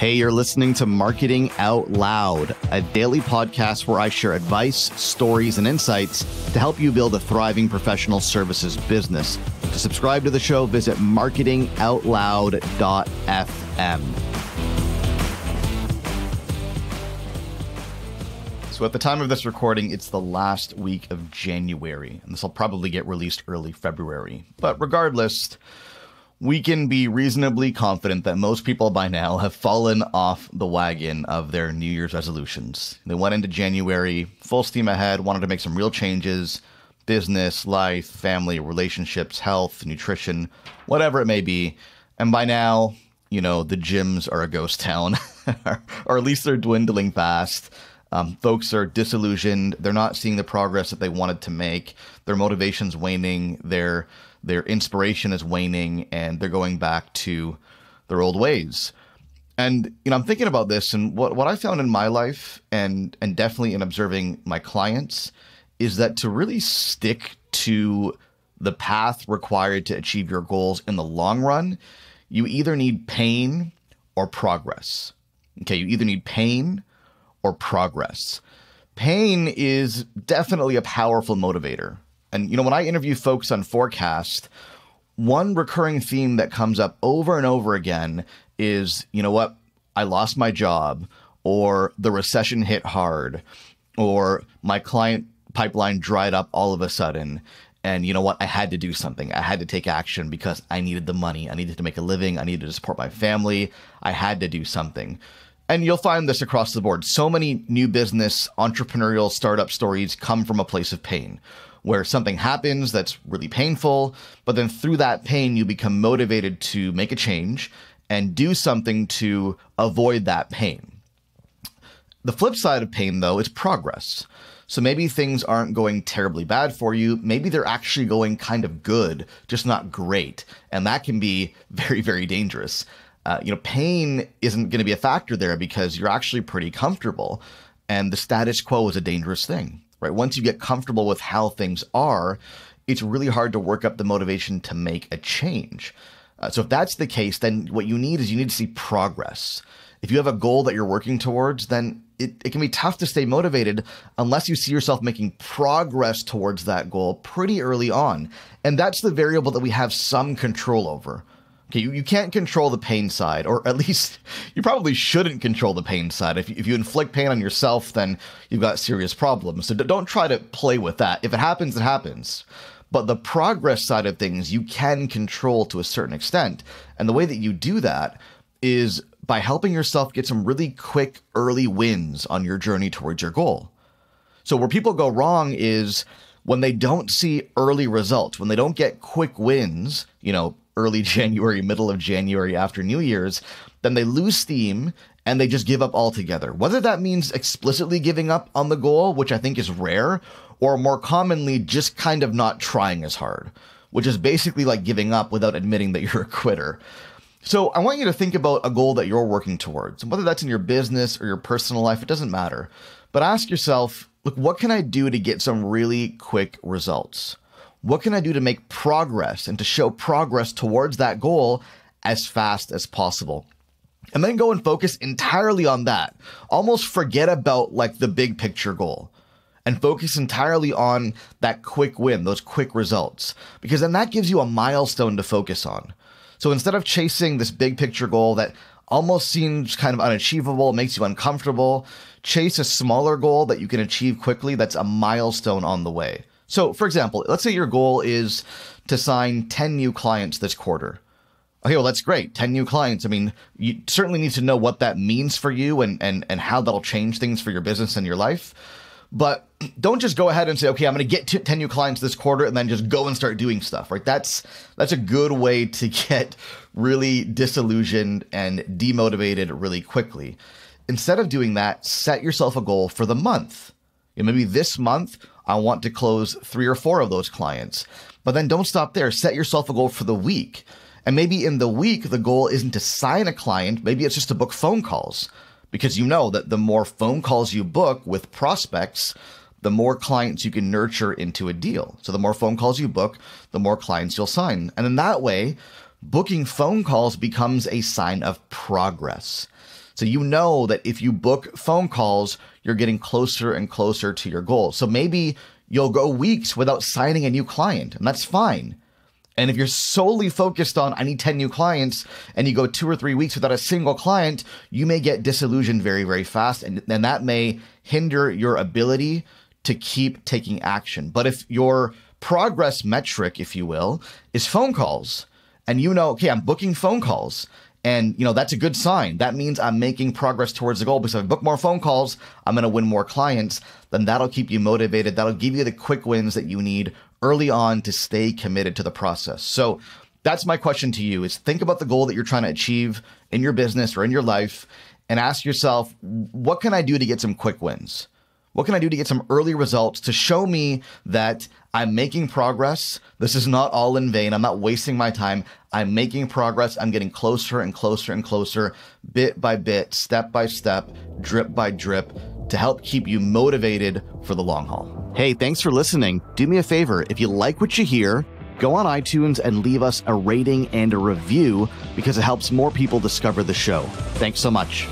Hey, you're listening to Marketing Out Loud, a daily podcast where I share advice, stories, and insights to help you build a thriving professional services business. To subscribe to the show, visit marketingoutloud.fm. So at the time of this recording, it's the last week of January, and this will probably get released early February. But regardless, we can be reasonably confident that most people by now have fallen off the wagon of their New Year's resolutions. They went into January full steam ahead, wanted to make some real changes, business, life, family, relationships, health, nutrition, whatever it may be. And by now, you know, the gyms are a ghost town, or at least they're dwindling fast. Folks are disillusioned. They're not seeing the progress that they wanted to make. Their motivation's waning. Their inspiration is waning, and they're going back to their old ways. And, you know, I'm thinking about this, and what I found in my life and definitely in observing my clients is that to really stick to the path required to achieve your goals in the long run, you either need pain or progress. Okay, you either need pain or progress. Pain is definitely a powerful motivator. And, you know, when I interview folks on Forecast, one recurring theme that comes up over and over again is, you know what, I lost my job, or the recession hit hard, or my client pipeline dried up all of a sudden. And you know what, I had to do something. I had to take action because I needed the money. I needed to make a living. I needed to support my family. I had to do something. And you'll find this across the board. So many new business, entrepreneurial startup stories come from a place of pain, where something happens that's really painful, but then through that pain, you become motivated to make a change and do something to avoid that pain. The flip side of pain, though, is progress. So maybe things aren't going terribly bad for you. Maybe they're actually going kind of good, just not great. And that can be very, very dangerous. Pain isn't going to be a factor there because you're actually pretty comfortable, and the status quo is a dangerous thing, right? Once you get comfortable with how things are, it's really hard to work up the motivation to make a change. So if that's the case, then what you need to see progress. If you have a goal that you're working towards, then it can be tough to stay motivated unless you see yourself making progress towards that goal pretty early on. And that's the variable that we have some control over. Okay, you can't control the pain side, or at least you probably shouldn't control the pain side. If you inflict pain on yourself, then you've got serious problems. So don't try to play with that. If it happens, it happens. But the progress side of things, you can control to a certain extent. And the way that you do that is by helping yourself get some really quick early wins on your journey towards your goal. So where people go wrong is when they don't see early results, when they don't get quick wins, early January, middle of January after New Year's, then they lose steam and they just give up altogether. Whether that means explicitly giving up on the goal, which I think is rare, or more commonly just kind of not trying as hard, which is basically like giving up without admitting that you're a quitter. So I want you to think about a goal that you're working towards, and whether that's in your business or your personal life, it doesn't matter. But ask yourself, look, what can I do to get some really quick results? What can I do to make progress and to show progress towards that goal as fast as possible? And then go and focus entirely on that. Almost forget about like the big picture goal and focus entirely on that quick win, those quick results, because then that gives you a milestone to focus on. So instead of chasing this big picture goal that almost seems kind of unachievable, makes you uncomfortable, chase a smaller goal that you can achieve quickly. That's a milestone on the way. So, for example, let's say your goal is to sign 10 new clients this quarter. Okay, well, that's great. 10 new clients. I mean, you certainly need to know what that means for you and how that'll change things for your business and your life. But don't just go ahead and say, okay, I'm going to get 10 new clients this quarter and then just go and start doing stuff, right? That's a good way to get really disillusioned and demotivated really quickly. Instead of doing that, set yourself a goal for the month. Maybe this month, I want to close 3 or 4 of those clients. But then don't stop there. Set yourself a goal for the week. And maybe in the week, the goal isn't to sign a client. Maybe it's just to book phone calls, because you know that the more phone calls you book with prospects, the more clients you can nurture into a deal. So the more phone calls you book, the more clients you'll sign. And in that way, booking phone calls becomes a sign of progress. So you know that if you book phone calls, you're getting closer and closer to your goal. So maybe you'll go weeks without signing a new client, and that's fine. And if you're solely focused on, I need 10 new clients, and you go 2 or 3 weeks without a single client, you may get disillusioned very, very fast. And that may hinder your ability to keep taking action. But if your progress metric, if you will, is phone calls, and you know, okay, I'm booking phone calls, and that's a good sign. That means I'm making progress towards the goal, because if I book more phone calls, I'm going to win more clients. Then that'll keep you motivated. That'll give you the quick wins that you need early on to stay committed to the process. So that's my question to you, is think about the goal that you're trying to achieve in your business or in your life, and ask yourself, what can I do to get some quick wins? What can I do to get some early results to show me that I'm making progress? This is not all in vain. I'm not wasting my time. I'm making progress. I'm getting closer and closer and closer, bit by bit, step by step, drip by drip, to help keep you motivated for the long haul. Hey, thanks for listening. Do me a favor. If you like what you hear, go on iTunes and leave us a rating and a review, because it helps more people discover the show. Thanks so much.